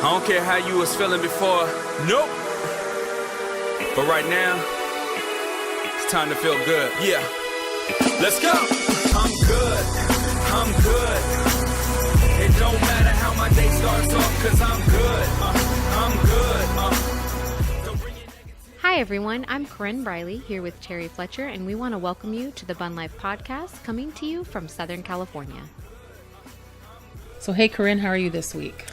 I don't care how you was feeling before. Nope. But right now, it's time to feel good. Yeah. Let's go. I'm good. I'm good. It don't matter how my day starts off, cause I'm good. I'm good. Don't bring your negativity. Hi everyone, I'm Korren Briley here with Terry Fletcher, and we want to welcome you to the Bun Life Podcast, coming to you from Southern California. So hey Korren, how are you this week?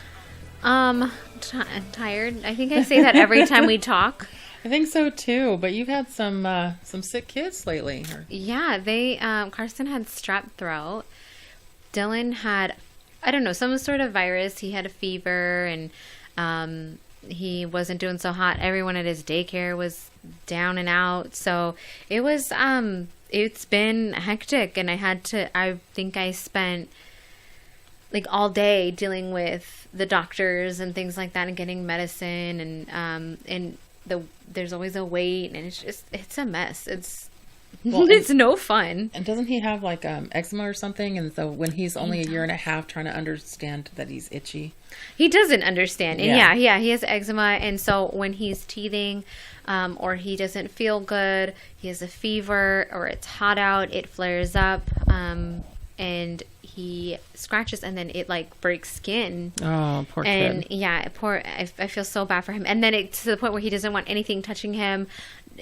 Tired. I think I say that every time we talk. I think so too, but you've had some sick kids lately. Yeah, Carson had strep throat. Dylan had, I don't know, some sort of virus. He had a fever and he wasn't doing so hot. Everyone at his daycare was down and out. So it was, it's been hectic, and I think I spent like all day dealing with the doctors and things like that and getting medicine and there's always a wait, and it's a mess. It's no fun. And doesn't he have like eczema or something? And so when he's only a year and a half, trying to understand that he's itchy. He doesn't understand. And yeah, he has eczema. And so when he's teething, or he doesn't feel good, he has a fever, or it's hot out, it flares up, and he scratches, and then it like breaks skin. Oh, poor kid. And yeah, I feel so bad for him. And then it's to the point where he doesn't want anything touching him,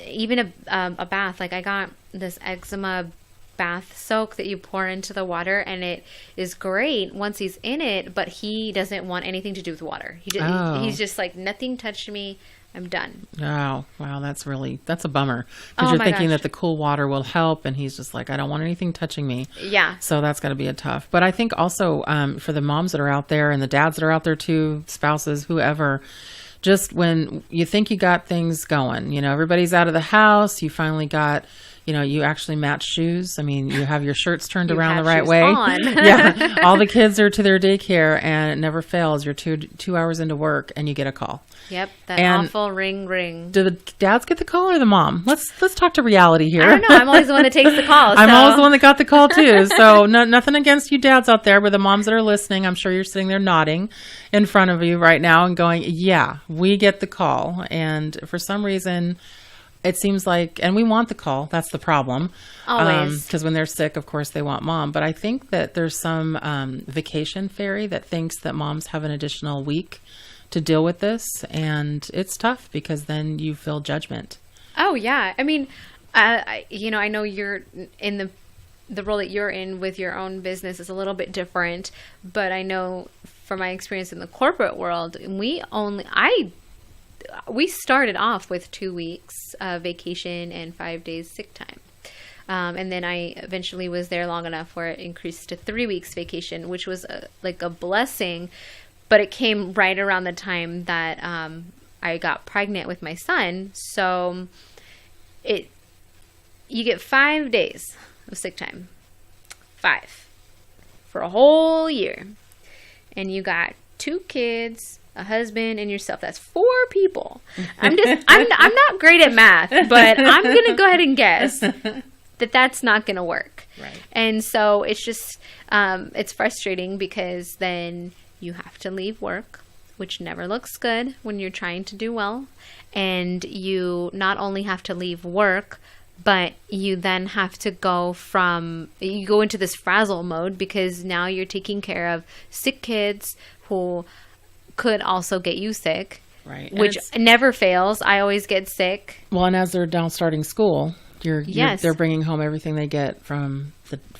even a bath. Like I got this eczema bath soak that you pour into the water, and it is great once he's in it, but he doesn't want anything to do with water. He's just like, nothing touched me, I'm done. Oh, wow. That's a bummer, because you're thinking that the cool water will help, and he's just like, I don't want anything touching me. Yeah. So that's got to be a tough. But I think also for the moms that are out there and the dads that are out there too, spouses, whoever, just when you think you got things going, everybody's out of the house, you finally got, you actually match shoes. I mean, you have your shirts turned around the right way. Yeah. All the kids are to their daycare, and it never fails. You're two hours into work and you get a call. Yep. That awful ring. Do the dads get the call or the mom? Let's talk to reality here. I don't know. I'm always the one that takes the call. I'm always the one that got the call too. So nothing against you dads out there, but the moms that are listening, I'm sure you're sitting there nodding in front of you right now and going, yeah, we get the call. And for some reason, it seems like, and we want the call. That's the problem. Always. Because when they're sick, of course, they want mom. But I think that there's some vacation fairy that thinks that moms have an additional week to deal with this. And it's tough because then you feel judgment. Oh, yeah. I mean, I know you're in the role that you're in with your own business is a little bit different. But I know from my experience in the corporate world, we started off with 2 weeks vacation and 5 days sick time. And then I eventually was there long enough where it increased to 3 weeks vacation, which was like a blessing. But it came right around the time that I got pregnant with my son. So you get 5 days of sick time. 5. For a whole year. And you got 2 kids, a husband, and yourself. That's 4 people. I'm not great at math, but I'm going to go ahead and guess that that's not going to work. Right. And so it's just, it's frustrating because then you have to leave work, which never looks good when you're trying to do well. And you not only have to leave work, but you then have to you go into this frazzle mode because now you're taking care of sick kids who could also get you sick, right? Which never fails. I always get sick. Well, and as they're now starting school, they're bringing home everything they get from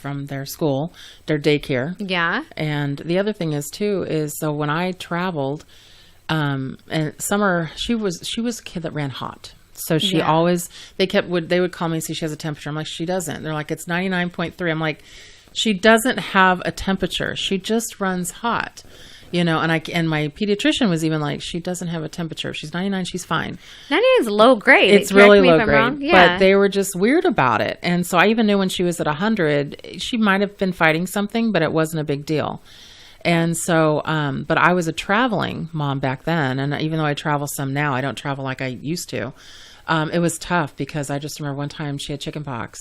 their school, their daycare. Yeah. And the other thing is so when I traveled, and Summer, she was a kid that ran hot. So she always, they would call me and say she has a temperature. I'm like, she doesn't. They're like, it's 99.3. I'm like, she doesn't have a temperature. She just runs hot. And my pediatrician was even like, she doesn't have a temperature. If she's 99, she's fine. 99 is low grade. It's really low grade. Yeah. But they were just weird about it. And so I even knew when she was at 100, she might have been fighting something, but it wasn't a big deal. And so, but I was a traveling mom back then. And even though I travel some now, I don't travel like I used to. It was tough because I just remember one time she had chicken pox.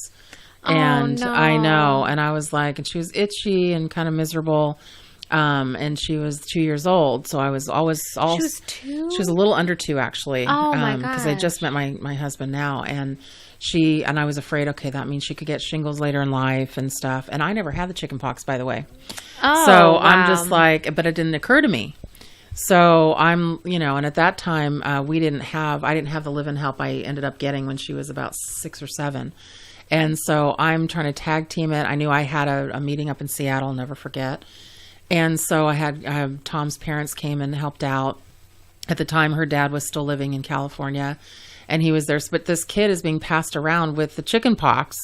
And no. I know. And I was like, and she was itchy and kind of miserable. And she was 2 years old. So I was always She was 2? She was a little under 2, actually. Oh, my Because I just gosh. met my husband now. And I was afraid, okay, that means she could get shingles later in life and stuff. And I never had the chicken pox, by the way. Oh, So wow. I'm just like, but it didn't occur to me. So I'm, and at that time, I didn't have the live-in help I ended up getting when she was about 6 or 7. And so I'm trying to tag team it. I knew I had a meeting up in Seattle, never forget. And so I had Tom's parents came and helped out. At the time, her dad was still living in California, and he was there. But this kid is being passed around with the chicken pox.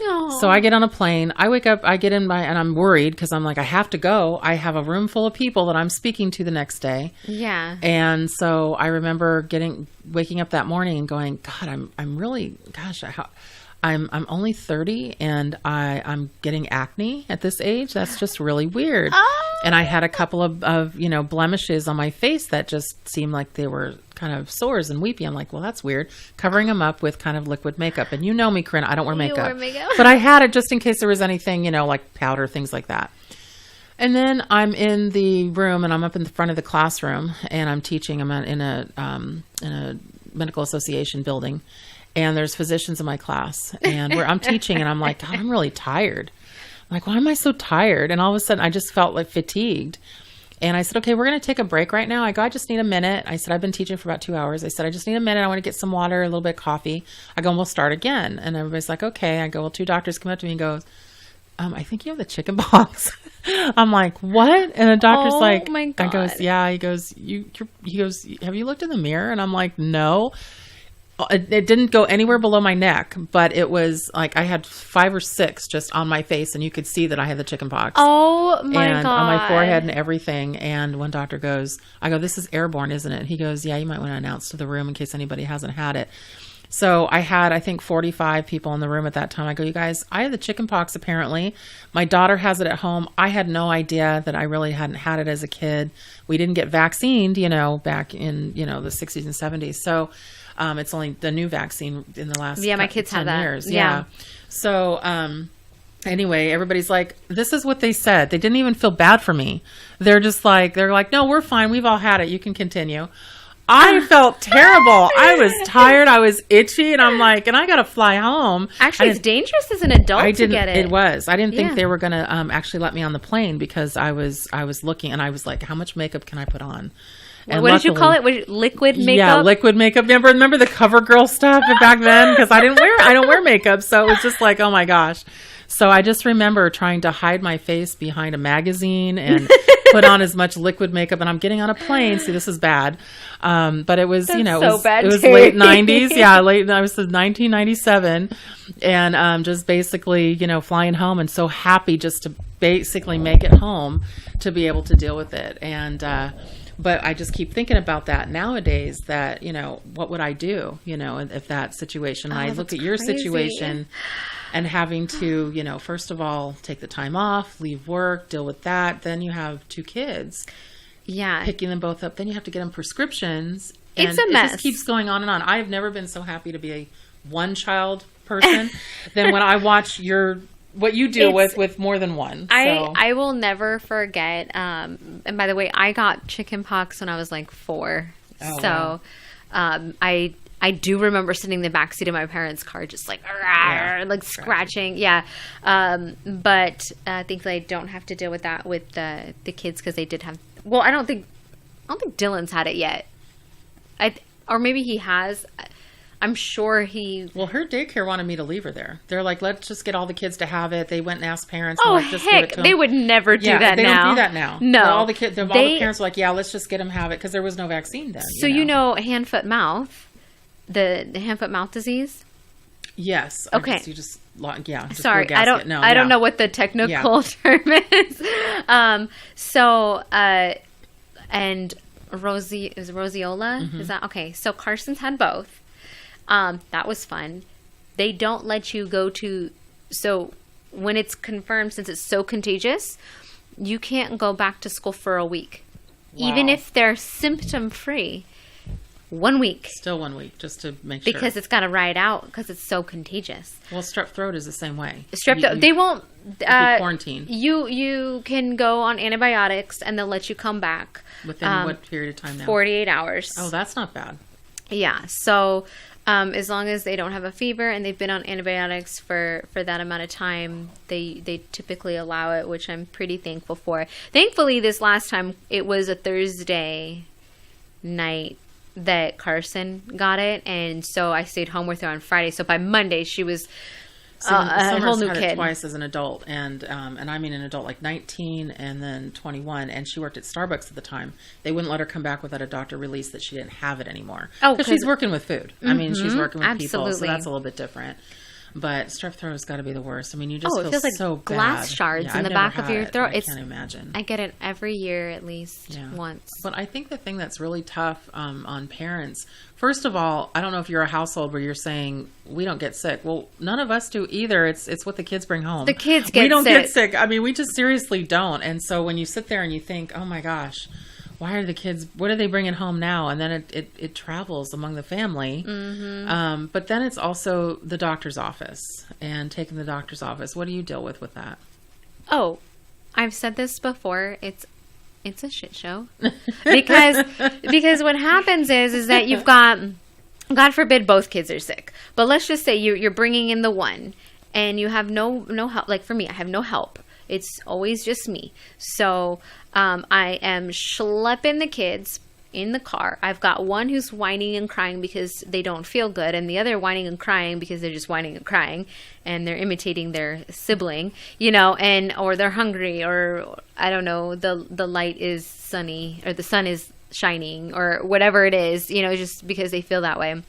Oh. So I get on a plane. I wake up. I get in and I'm worried because I'm like, I have to go. I have a room full of people that I'm speaking to the next day. Yeah. And so I remember waking up that morning and going, God, I'm really, gosh, I'm only 30 and I'm getting acne at this age. That's just really weird. Oh. And I had a couple of blemishes on my face that just seemed like they were kind of sores and weepy. I'm like, well, that's weird. Covering them up with kind of liquid makeup. And you know me, Corinne, I don't wear makeup. You wear makeup. But I had it just in case there was anything, like powder, things like that. And then I'm in the room and I'm up in the front of the classroom and I'm teaching. I'm in a medical association building. And there's physicians in my class, and I'm teaching, and I'm like, God, I'm really tired. I'm like, why am I so tired? And all of a sudden, I just felt like fatigued. And I said, okay, we're going to take a break right now. I go, I just need a minute. I said, I've been teaching for about 2 hours. I said, I just need a minute. I want to get some water, a little bit of coffee. I go, and we'll start again. And everybody's like, okay. I go, well, 2 doctors come up to me and go, I think you have the chicken pox. I'm like, what? And the doctor's like, my God. I goes, yeah. He goes, he goes, have you looked in the mirror? And I'm like, no. It didn't go anywhere below my neck, but it was like I had 5 or 6 just on my face, and you could see that I had the chicken pox. Oh my God. And on my forehead and everything. And one doctor goes, I go, this is airborne, isn't it? He goes, yeah, you might want to announce to the room in case anybody hasn't had it. So I had, I think, 45 people in the room at that time. I go, you guys, I have the chicken pox apparently. My daughter has it at home. I had no idea that I really hadn't had it as a kid. We didn't get vaccinated, back in, the 60s and 70s. So it's only the new vaccine in the last my kids 10 have that. years. Yeah. So anyway, everybody's like, this is what they said. They didn't even feel bad for me. They're like, no, we're fine. We've all had it. You can continue. I felt terrible. I was tired. I was itchy. And I'm like, and I got to fly home. Actually, it's dangerous as an adult to get it. It was. I didn't think Yeah. they were going to actually let me on the plane because I was looking and I was like, how much makeup can I put on? And what did you call luckily- it? Liquid makeup? Yeah, liquid makeup. Remember the CoverGirl stuff back then? Because I don't wear makeup. So it was just like, oh my gosh. So I just remember trying to hide my face behind a magazine and put on as much liquid makeup. And I'm getting on a plane. See, this is bad. But it was, bad, it was Terry. late 90s. Yeah, I was 1997. And just basically, flying home and so happy just to basically make it home to be able to deal with it. And, but I just keep thinking about that nowadays that, what would I do, if that situation, and I look that's at your crazy. situation and having to, first of all, take the time off, leave work, deal with that. Then you have 2 kids, Yeah. picking them both up. Then you have to get them prescriptions. It's and a mess. It just keeps going on and on. I've never been so happy to be a one-child person than when I watch what you deal with more than one. So. I will never forget. And by the way, I got chicken pox when I was like 4. Oh, so wow. I do remember sitting in the backseat of my parents' car just like, like scratching. Yeah. But thankfully I don't have to deal with that with the kids because they did have. Well, I don't think Dylan's had it yet. Or maybe he has. I'm sure he. Well, her daycare wanted me to leave her there. They're like, let's just get all the kids to have it. They went and asked parents. Oh, and like, just give it heck. to them. They would never do that they now. don't do that now. No. All the parents were like, yeah, let's just get them have it because there was no vaccine then. So you know hand, foot, mouth, the hand, foot, mouth disease? Yes. Okay. You just just sorry, blow a gasket. I don't know what the technical term is. And roseola, Mm-hmm. is that okay? So Carson's had both. That was fun. They don't let you go to. So when it's confirmed, since it's so contagious, you can't go back to school for a week, even Wow. if they're symptom free. 1 week. Still 1 week, just to make sure. Because it's got to ride out because it's so contagious. Well, strep throat is the same way. Strep throat, they won't... quarantine. You can go on antibiotics and they'll let you come back. Within what period of time now? 48 hours. Oh, that's not bad. Yeah, so as long as they don't have a fever and they've been on antibiotics for that amount of time, they typically allow it, which I'm pretty thankful for. Thankfully, this last time, it was a Thursday night that Carson got it, and so I stayed home with her on Friday. So by Monday, she was a whole new had kid. It twice as an adult, and I mean an adult like 19 and then 21, and she worked at Starbucks at the time. They wouldn't let her come back without a doctor release that she didn't have it anymore. Oh, because she's working with food. I mean, she's working with people, so that's a little bit different. But strep throat has got to be the worst. I mean, you just feel it feels like so glass bad. shards in the back of your throat. I can't imagine. I get it every year at least once. But I think the thing that's really tough on parents, first of all, I don't know if you're a household where you're saying we don't get sick. Well, none of us do either. It's what the kids bring home. The kids get sick. We don't get sick. I mean, we just seriously don't. And so when you sit there and you think, oh my gosh, why are the kids, what are they bringing home now? And then it travels among the family. Mm-hmm. But then it's also the doctor's office and taking the doctor's office. What do you deal with that? Oh, I've said this before. It's a shit show because what happens is that you've got, God forbid both kids are sick, but let's just say you're bringing in the one and you have no help. Like for me, I have no help. It's always just me. So I am schlepping the kids in the car. I've got one who's whining and crying because they don't feel good, and the other whining and crying because they're just whining and crying, and they're imitating their sibling, or they're hungry, or I don't know, the light is sunny, or the sun is shining, or whatever it is, just because they feel that way.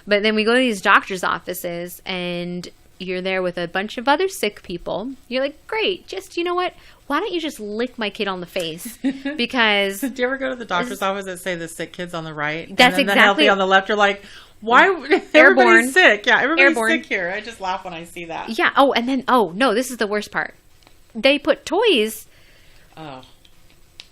But then we go to these doctor's offices, and you're there with a bunch of other sick people. You're like, great, just, you know what? Why don't you just lick my kid on the face? Because... Do you ever go to the doctor's office that say the sick kid's on the right? That's and then exactly... the healthy on the left? You're like, why? Everybody's sick. Yeah, everybody's sick here. I just laugh when I see that. Yeah. Oh, and then, no, this is the worst part. They put toys that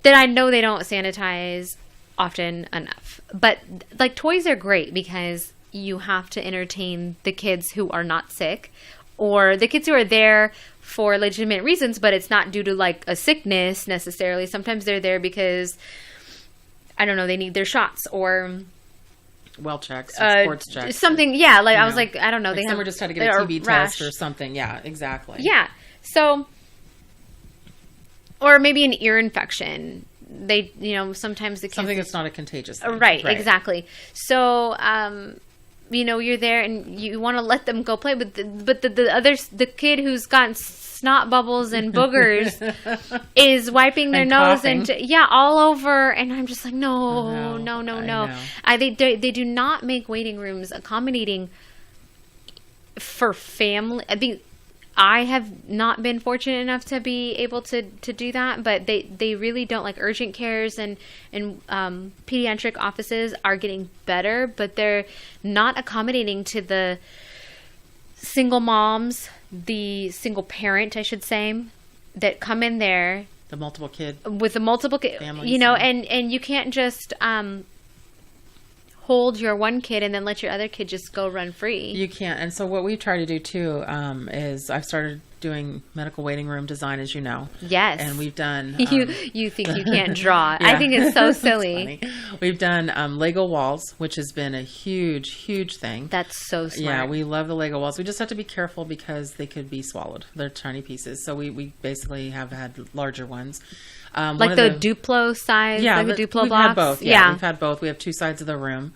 I know they don't sanitize often enough. But, like, toys are great because you have to entertain the kids who are not sick, or the kids who are there for legitimate reasons, but it's not due to like a sickness necessarily. Sometimes they're there because, I don't know, they need their shots or well checks, or sports checks, something. Yeah, like I was like, I don't know, like they just had to get a TB test or something. Yeah, exactly. Yeah, so, or maybe an ear infection. They, sometimes the kids something that's not a contagious thing. Right, exactly. So, you're there and you want to let them go play, but the kid who's gotten snot bubbles and boogers is wiping their nose and all over, and I'm just like, no. They do not make waiting rooms accommodating for family. I think I have not been fortunate enough to be able to do that, but they really don't. Like urgent cares and pediatric offices are getting better, but they're not accommodating to the single moms, the single parent, I should say, that come in there. The multiple kid. With the multiple kid, families, and you can't just hold your one kid and then let your other kid just go run free. You can't. And so what we try to do too is I've started doing medical waiting room design, as you know. Yes. And we've done... you think you can't draw. I think it's so silly. We've done Lego walls, which has been a huge, huge thing. That's so smart. Yeah, we love the Lego walls. We just have to be careful because they could be swallowed. They're tiny pieces. So we basically have had larger ones. Like the Duplo size? Yeah, like the Duplo we've blocks? had both. Yeah, we've had both. We have two sides of the room.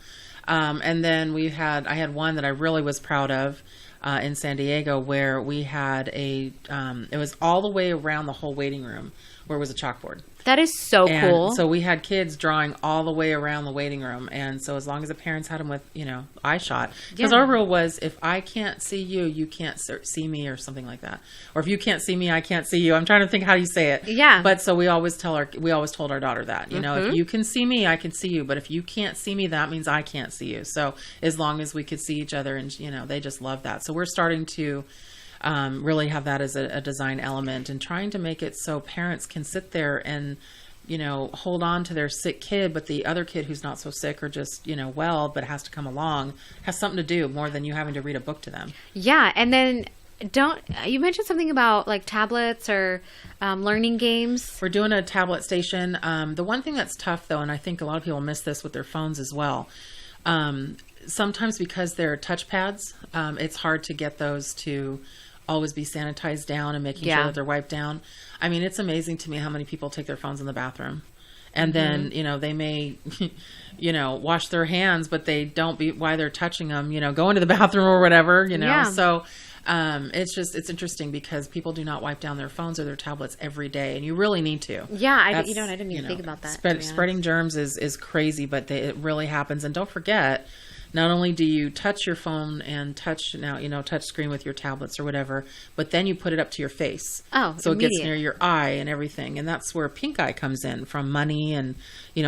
And then I had one that I really was proud of in San Diego where we had it was all the way around the whole waiting room where it was a chalkboard. That is so cool. So we had kids drawing all the way around the waiting room. And so as long as the parents had them with, eye shot. Because our rule was if I can't see you, you can't see me or something like that. Or if you can't see me, I can't see you. I'm trying to think how you say it. Yeah. But so we always told our daughter that, if you can see me, I can see you. But if you can't see me, that means I can't see you. So as long as we could see each other and, they just love that. So we're starting to really have that as a design element and trying to make it so parents can sit there and hold on to their sick kid, but the other kid who's not so sick or just, well, but has to come along, has something to do more than you having to read a book to them. Yeah. And then you mentioned something about like tablets or learning games. We're doing a tablet station. The one thing that's tough though, and I think a lot of people miss this with their phones as well. Sometimes because they're touchpads, it's hard to get those to always be sanitized down and making sure that they're wiped down. I mean, it's amazing to me how many people take their phones in the bathroom. And then, they may, wash their hands, but they don't while they're touching them, go into the bathroom or whatever, Yeah. So it's interesting because people do not wipe down their phones or their tablets every day. And you really need to. Yeah. I didn't even think about that. Spreading germs is crazy, but it really happens. And don't forget, not only do you touch your phone and touch screen with your tablets or whatever, but then you put it up to your face. Oh, so it gets near your eye and everything. And that's where pink eye comes in from money and,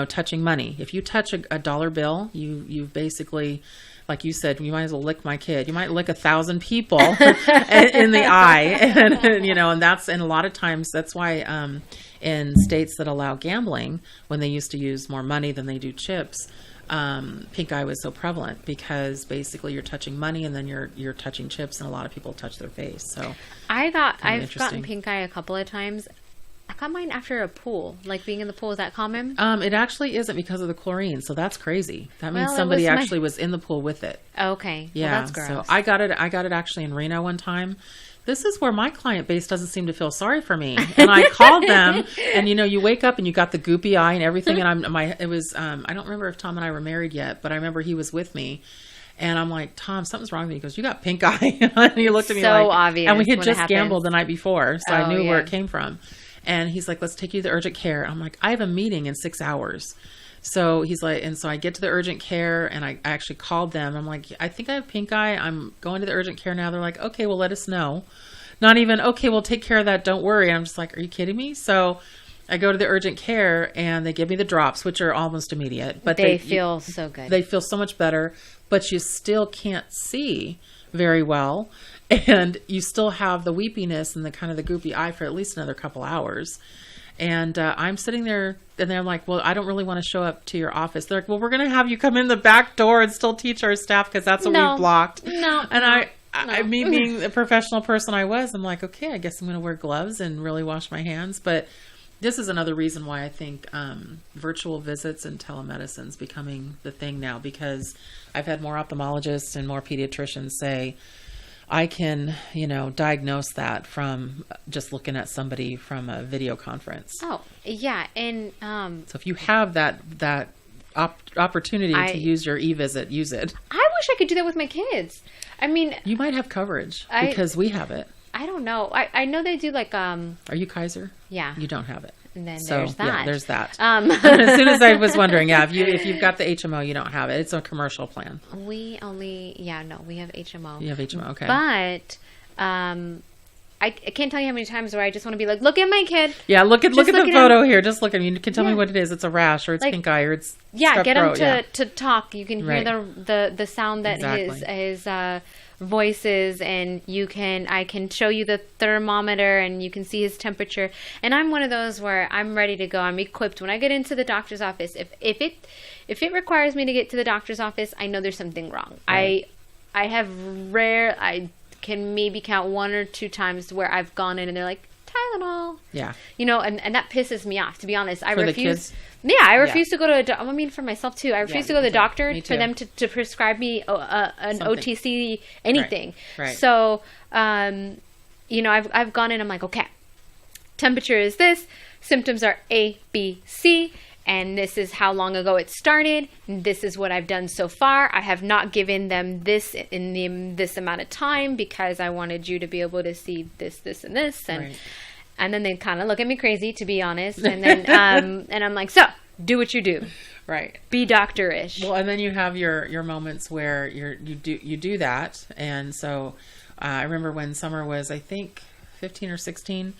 touching money. If you touch a dollar bill, you basically, like you said, you might as well lick my kid. You might lick 1,000 people in the eye. And a lot of times that's why in states that allow gambling, when they used to use more money than they do chips, pink eye was so prevalent because basically you're touching money and then you're touching chips, and a lot of people touch their face. So I've gotten pink eye a couple of times. I got mine after a pool, like being in the pool. Is that common? It actually isn't because of the chlorine, so that's crazy. That means somebody actually was in the pool with it. Okay, yeah, well, that's gross. So I got it actually in Reno one time. This is where my client base doesn't seem to feel sorry for me. And I called them, and you wake up and you got the goopy eye and everything. And I don't remember if Tom and I were married yet, but I remember he was with me. And I'm like, Tom, something's wrong with me. He goes, you got pink eye. And he looked at me so like, obvious. And we had just gambled the night before, so I knew where it yeah. came from. And he's like, let's take you to the urgent care. I'm like, I have a meeting in 6 hours. So he's like, and so I get to the urgent care and I actually called them. I'm like, I think I have pink eye. I'm going to the urgent care now. They're like, okay, well, let us know. Not even, okay, we'll take care of that. Don't worry. And I'm just like, are you kidding me? So I go to the urgent care and they give me the drops, which are almost immediate. But they feel so good. They feel so much better, but you still can't see very well. And you still have the weepiness and the kind of the goopy eye for at least another couple hours. And I'm sitting there and they're like, well, I don't really want to show up to your office. They're like, well, we're going to have you come in the back door and still teach our staff because that's what we've blocked. No. And me being the professional person I was, I'm like, okay, I guess I'm going to wear gloves and really wash my hands. But this is another reason why I think virtual visits and telemedicine is becoming the thing now, because I've had more ophthalmologists and more pediatricians say, I can, diagnose that from just looking at somebody from a video conference. Oh, yeah. And so if you have that opportunity to use your e-visit, use it. I wish I could do that with my kids. I mean, you might have coverage because we have it. I don't know. I know they do like Are you Kaiser? Yeah. You don't have it. And then there's that. Yeah, there's that. As soon as I was wondering, if you've got the HMO, you don't have it. It's a commercial plan. We have HMO. You have HMO, okay. But I can't tell you how many times where I just want to be like, look at my kid. Yeah, look at the photo here. Just look at me. You can tell me what it is. It's a rash, or it's pink eye, or it's get him throat, to talk. You can hear the sound that his voice is, and I can show you the thermometer, and you can see his temperature. And I'm one of those where I'm ready to go. I'm equipped when I get into the doctor's office. If it requires me to get to the doctor's office, I know there's something wrong. Right. I can maybe count 1 or 2 times where I've gone in and they're like, Tylenol. Yeah. And that pisses me off, to be honest. I refuse. The kids? Yeah, I refuse to go to for myself too. I refuse to go to the doctor for them to prescribe me an OTC anything. Right. So, I've gone in, I'm like, okay, temperature is this, symptoms are A, B, C, and this is how long ago it started. This is what I've done so far. I have not given them this in this amount of time because I wanted you to be able to see this, this, and this. And then they kind of look at me crazy, to be honest. And then and I'm like, so do what you do. Right. Be doctor-ish. Well, and then you have your moments where you do that. And so I remember when Summer was, I think, 15 or 16.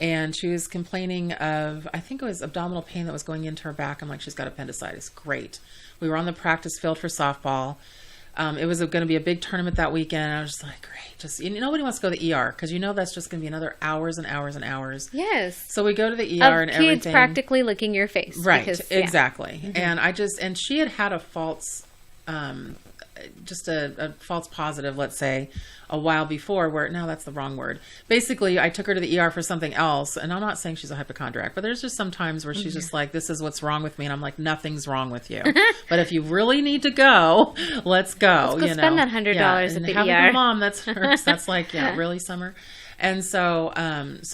And she was complaining of, I think it was abdominal pain that was going into her back. I'm like, she's got appendicitis. Great. We were on the practice field for softball. It was going to be a big tournament that weekend. I was just like, great. Just nobody wants to go to the ER because that's just going to be another hours and hours and hours. Yes. So we go to the ER and everything. Kids practically licking your face. Right. Because, exactly. And and she had a false, just a false positive, let's say, a while before where, no, that's the wrong word. Basically, I took her to the ER for something else. And I'm not saying she's a hypochondriac, but there's just some times where she's just like, this is what's wrong with me. And I'm like, nothing's wrong with you. But if you really need to go, let's go. Let's go spend that $100 at the have ER. A good mom, that's like, really, Summer? And so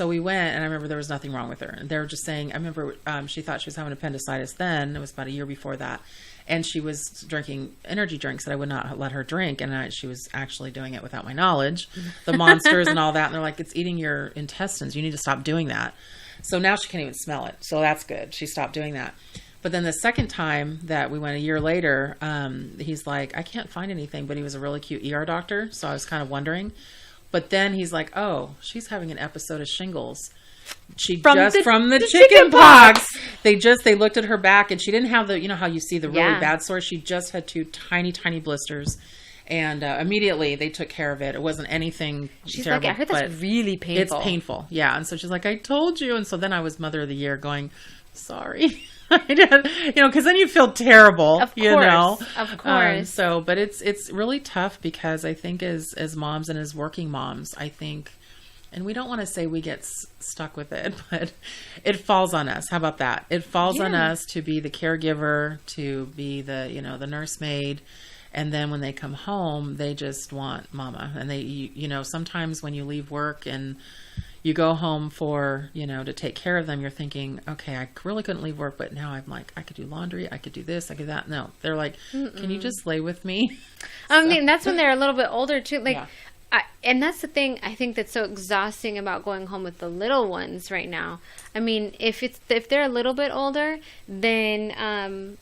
we went, and I remember there was nothing wrong with her. And they were just saying, I remember she thought she was having appendicitis then. It was about a year before that. And she was drinking energy drinks that I would not let her drink. And she was actually doing it without my knowledge, the monsters and all that. And they're like, it's eating your intestines. You need to stop doing that. So now she can't even smell it. So that's good. She stopped doing that. But then the second time that we went a year later, he's like, I can't find anything. But he was a really cute ER doctor. So I was kind of wondering. But then he's like, oh, she's having an episode of shingles. From the chicken pox. They looked at her back and she didn't have the, how you see the really bad sores. She just had 2 tiny, tiny blisters. And immediately they took care of it. It wasn't anything terrible. Like, I heard that's really painful. It's painful. Yeah. And so she's like, I told you. And so then I was Mother of the Year going, sorry. I did, because then you feel terrible, Of course. But it's really tough because I think as moms and as working moms, I think, and we don't want to say we get stuck with it, but it falls on us. How about that? It falls on us to be the caregiver, to be the, the nursemaid. And then when they come home, they just want mama. And they, sometimes when you leave work and you go home for, to take care of them, you're thinking, okay, I really couldn't leave work, but now I'm like, I could do laundry, I could do this, I could that. No, they're like, can you just lay with me? I mean, that's when they're a little bit older too. Like, and that's the thing I think that's so exhausting about going home with the little ones right now. I mean, if they're a little bit older, then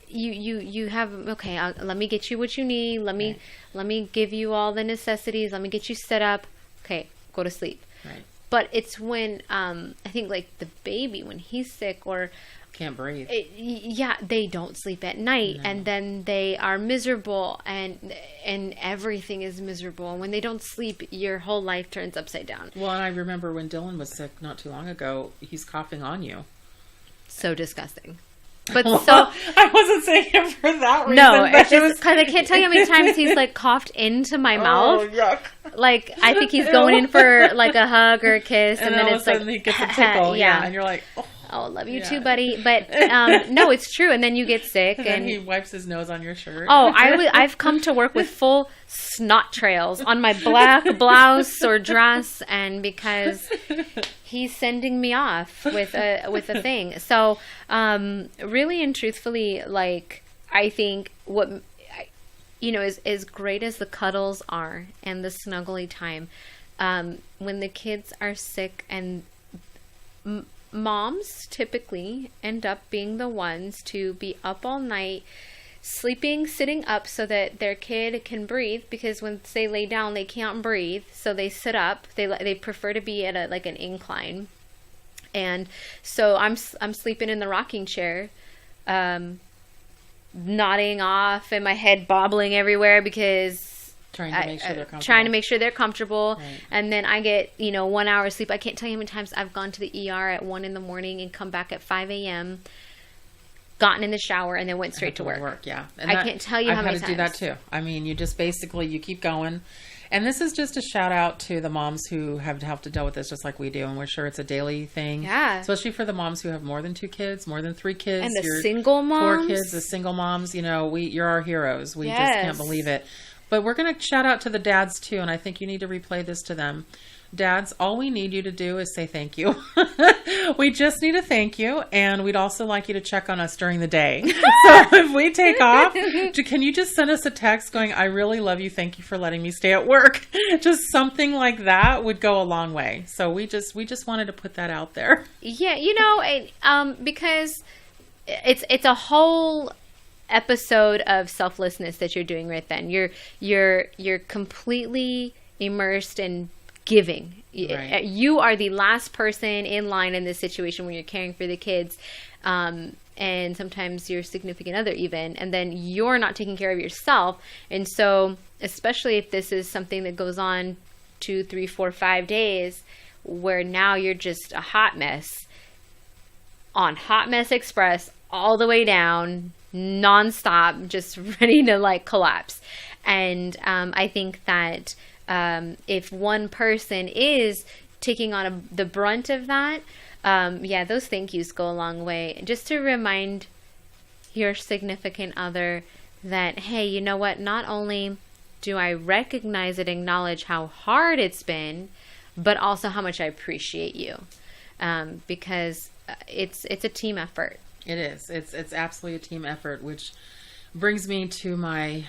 you have, okay, let me get you what you need. Let me give you all the necessities. Let me get you set up. Okay, go to sleep. Right. But it's when I think like the baby, when he's sick or can't breathe. They don't sleep at night, and then they are miserable, and everything is miserable. And when they don't sleep, your whole life turns upside down. Well, and I remember when Dylan was sick not too long ago, he's coughing on you. So disgusting. But I wasn't saying it for that reason. No, it's just because I can't tell you how many times he's like coughed into my mouth. Oh, yuck. Like I think he's going in for like a hug or a kiss, and then all it's of a sudden like he gets a tickle. And you're like, oh, love you too, buddy. But no, it's true. And then you get sick, and he wipes his nose on your shirt. Oh, I've come to work with full snot trails on my black blouse or dress, and because he's sending me off with a thing. So, really and truthfully, like I think what is as great as the cuddles are and the snuggly time, when the kids are sick and moms typically end up being the ones to be up all night, sitting up so that their kid can breathe, because when they lay down they can't breathe, so they sit up. They prefer to be at an incline, and so I'm sleeping in the rocking chair, nodding off and my head bobbling everywhere because trying to make sure they're comfortable. Right. And then I get 1 hour sleep. I can't tell you how many times I've gone to the ER at 1 a.m. and come back at 5 a.m., gotten in the shower, and then went straight to work. Yeah, and I can't tell you how many times. I've had to do that too. I mean, you just basically you keep going. And this is just a shout out to the moms who have to deal with this just like we do, and we're sure it's a daily thing. Yeah. Especially for the moms who have more than 2 kids, more than 3 kids, and the single moms. 4 kids, the single moms. You're our heroes. We just can't believe it. But we're going to shout out to the dads too, and I think you need to replay this to them. Dads, all we need you to do is say thank you. We just need a thank you, and we'd also like you to check on us during the day. So if we take off, can you just send us a text going, I really love you, thank you for letting me stay at work. Just something like that would go a long way. So we just wanted to put that out there. Yeah, because it's a whole episode of selflessness that you're doing right then. You're completely immersed in giving. Right. You are the last person in line in this situation when you're caring for the kids. and sometimes your significant other even, and then you're not taking care of yourself. And so, especially if this is something that goes on 2, 3, 4, 5 days, where now you're just a hot mess on Hot Mess Express all the way down, nonstop, just ready to like collapse. And I think that if one person is taking on the brunt of that, those thank yous go a long way. Just to remind your significant other that, hey, you know what? Not only do I recognize and acknowledge how hard it's been, but also how much I appreciate you, because it's a team effort. It is. It's absolutely a team effort, which brings me to my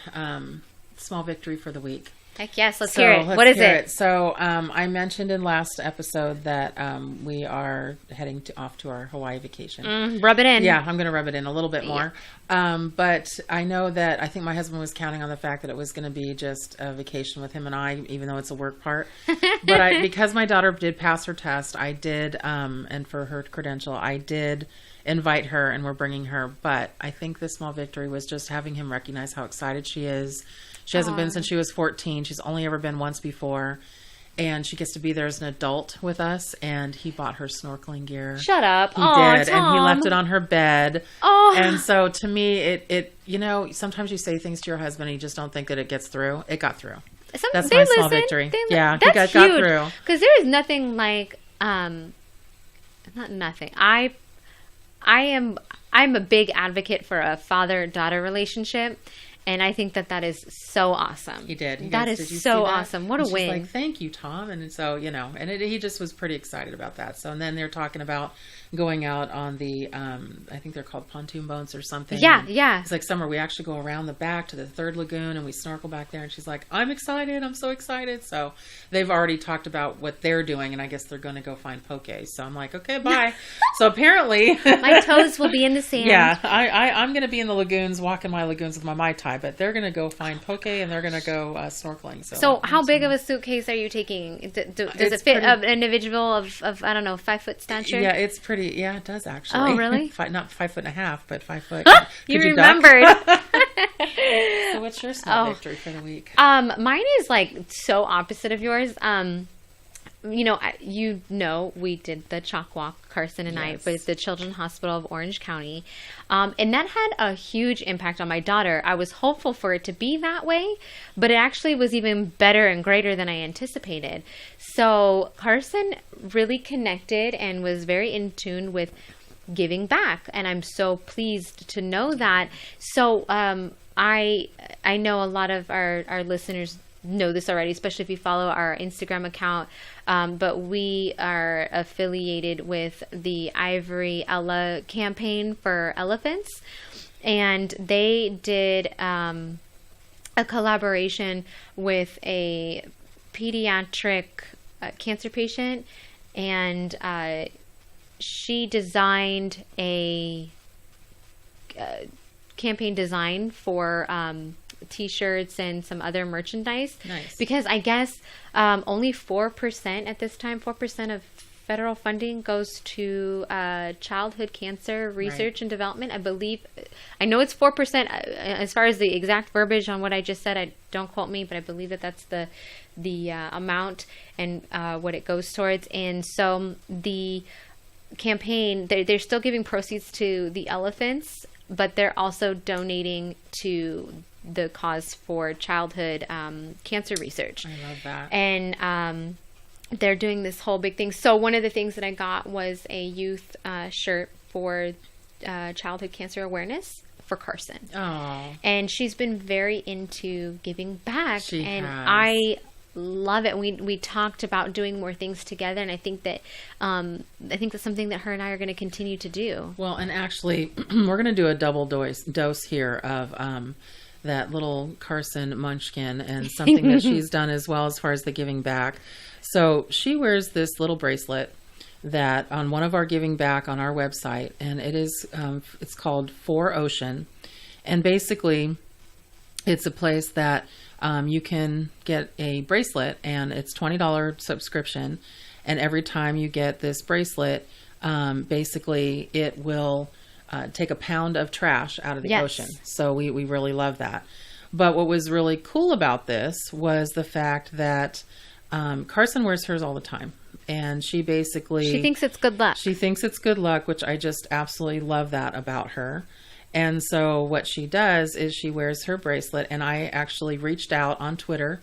small victory for the week. Heck yes, let's hear it. What is it? So I mentioned in last episode that we are heading off to our Hawaii vacation. Rub it in. Yeah, I'm going to rub it in a little bit more. But I know that I think my husband was counting on the fact that it was going to be just a vacation with him and I, even though it's a work part. But because my daughter did pass her test, I did, and for her credential, I did invite her and we're bringing her. But I think the small victory was just having him recognize how excited she is. She hasn't been since she was 14. She's only ever been once before. And she gets to be there as an adult with us. And he bought her snorkeling gear. Shut up. He did. Tom. And he left it on her bed. Oh. And so to me, it sometimes you say things to your husband and you just don't think that it gets through. It got through. That's my small victory. Yeah, he got through. Because there is nothing like, not nothing. I'm a big advocate for a father-daughter relationship. And I think that is so awesome. He did. That is so awesome. What a win. She's like, thank you, Tom. And so, he just was pretty excited about that. So, and then they're talking about going out on the, I think they're called pontoon boats or something. Yeah, and yeah. It's like summer. We actually go around the back to the third lagoon and we snorkel back there. And she's like, I'm excited. I'm so excited. So they've already talked about what they're doing. And I guess they're going to go find poke. So I'm like, okay, bye. So apparently. My toes will be in the sand. Yeah, I'm going to be in the lagoons, walking my lagoons with my Mai Tai. But they're going to go find poke and they're going to go snorkeling. So how big of a suitcase are you taking? Does it fit an individual of I don't know, 5 foot stature? Yeah, it's pretty. Yeah, it does actually. Oh, really? Not 5.5, but 5 foot. You remembered. So what's your small victory for the week? Mine is like so opposite of yours. We did the chalk walk, Carson and I, with the Children's Hospital of Orange County. And that had a huge impact on my daughter. I was hopeful for it to be that way, but it actually was even better and greater than I anticipated. So Carson really connected and was very in tune with giving back. And I'm so pleased to know that. So I know a lot of our listeners know this already, especially if you follow our Instagram account. But we are affiliated with the Ivory Ella campaign for elephants. And they did a collaboration with a pediatric cancer patient. And she designed a campaign design for T-shirts and some other merchandise. Nice. Because I guess only 4% at this time, 4% of federal funding goes to childhood cancer research and development. I know it's 4%. As far as the exact verbiage on what I just said, don't quote me, but I believe that's the amount and what it goes towards. And so the campaign, they're still giving proceeds to the elephants, but they're also donating to the cause for childhood cancer research. I love that. And they're doing this whole big thing. So one of the things that I got was a youth shirt for childhood cancer awareness for Carson. Oh. And she's been very into giving back. She and has. I love it. We talked about doing more things together, and I think that that's something that her and I are going to continue to do. Well, and actually, we're going to do a double dose here of that little Carson munchkin and something that she's done as well as far as the giving back. So she wears this little bracelet that on one of our giving back on our website, and it is it's called For Ocean, and basically it's a place that you can get a bracelet, and it's $20 subscription, and every time you get this bracelet, basically it will take a pound of trash out of the Yes. ocean. So we really love that. But what was really cool about this was the fact that Carson wears hers all the time. And she thinks it's good luck. She thinks it's good luck, which I just absolutely love that about her. And so what she does is she wears her bracelet. And I actually reached out on Twitter,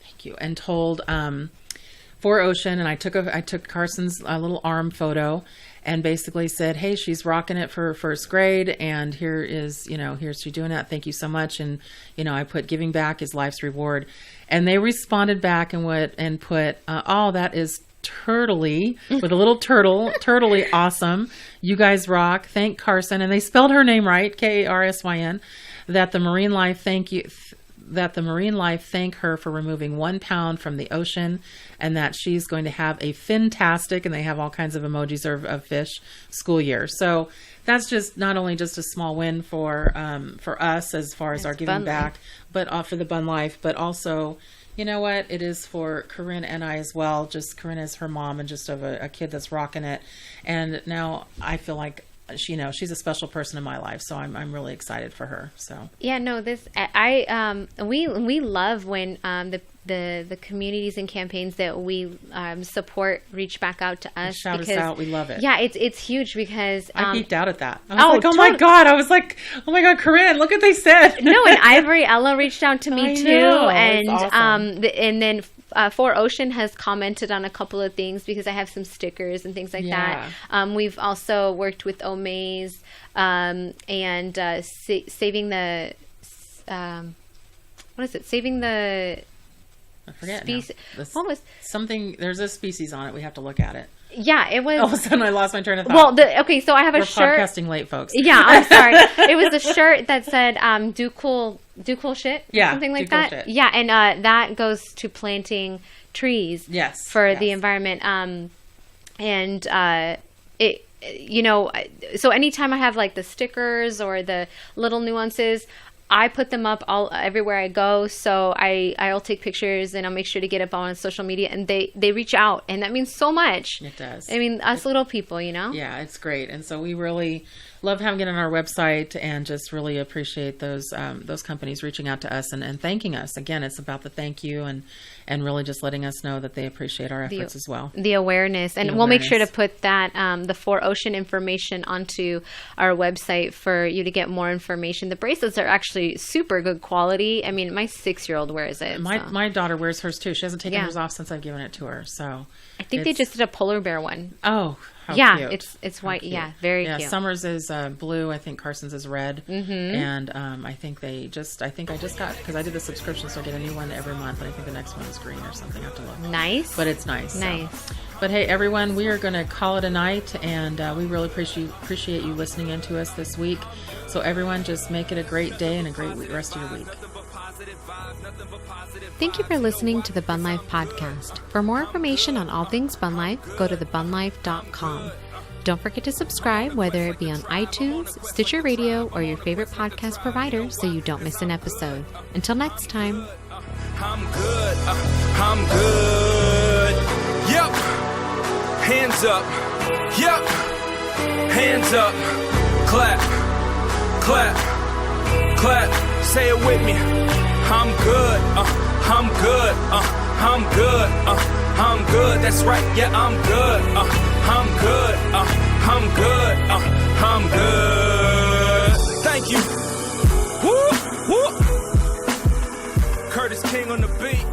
thank you, and told 4Ocean, and I took Carson's little arm photo and basically said, hey, she's rocking it for first grade, and here's she doing that. Thank you so much. And, I put giving back is life's reward. And they responded back and put, oh, that is turtly, with a little turtly awesome. You guys rock. Thank Carson. And they spelled her name right, Karsyn, that the Marine Life thank her for removing 1 pound from the ocean, and that she's going to have a fantastic, and they have all kinds of emojis of fish, school year. So that's just not only just a small win for us as far as our giving back, but for the Bun Life, but also, you know what, it is for Korren and I as well. Just Korren is her mom and just of a kid that's rocking it. And now I feel like she's a special person in my life, so I'm really excited for her. So yeah, no, we love when the communities and campaigns that we support reach back out to us. Shout us out. We love it. Yeah, it's huge because I geeked out at that. I was my God! I was like, oh my God, Korren, look what they said. No, and Ivory Ella reached out to me I too, know. and It's awesome. And then 4Ocean has commented on a couple of things because I have some stickers and things like Yeah. that. We've also worked with Omaze and saving the what is it? Saving the I forget species. now. What was something? There's a species on it. We have to look at it. Yeah, it was. All of a sudden, I lost my train of thought. Well, so I have We're a shirt. podcasting late, folks. Yeah, I'm sorry. It was a shirt that said do cool shit. Yeah, something like do cool that. shit. Yeah, and that goes to planting trees. Yes, for the environment. So anytime I have like the stickers or the little nuances, I put them up everywhere I go. So I'll take pictures and I'll make sure to get up on social media, and they reach out, and that means so much. It does. I mean, us little people, Yeah, it's great. And so we really love having it on our website, and just really appreciate those companies reaching out to us and thanking us. Again, it's about the thank you and really just letting us know that they appreciate our efforts as well. The awareness. And we'll make sure to put that, the 4Ocean information onto our website for you to get more information. The bracelets are actually super good quality. I mean, my 6-year-old wears it. My daughter wears hers too. She hasn't taken hers off since I've given it to her. So I think they just did a polar bear one. Oh, how yeah, cute. it's white. Yeah, very cute. Yeah, Summer's is blue. I think Carson's is red. Mm-hmm. And I think I just got, because I did the subscription, so I get a new one every month. And I think the next one is green or something. I have to look. Nice. But it's nice. Nice. So. But hey, everyone, we are going to call it a night, and we really appreciate you listening in to us this week. So everyone, just make it a great day and a great rest of your week. Thank you for listening to the Bun Life podcast. For more information on all things Bun Life, go to thebunlife.com. Don't forget to subscribe, whether it be on iTunes, Stitcher Radio, or your favorite podcast provider, so you don't miss an episode. Until next time. I'm good. I'm good. Yep. Hands up. Yep. Hands up. Clap. Clap. Clap. Say it with me. I'm good. I'm good. I'm good. I'm good. That's right. Yeah, I'm good. I'm good. I'm good. I'm good. Thank you. Woo. Woo. Curtis King on the beat.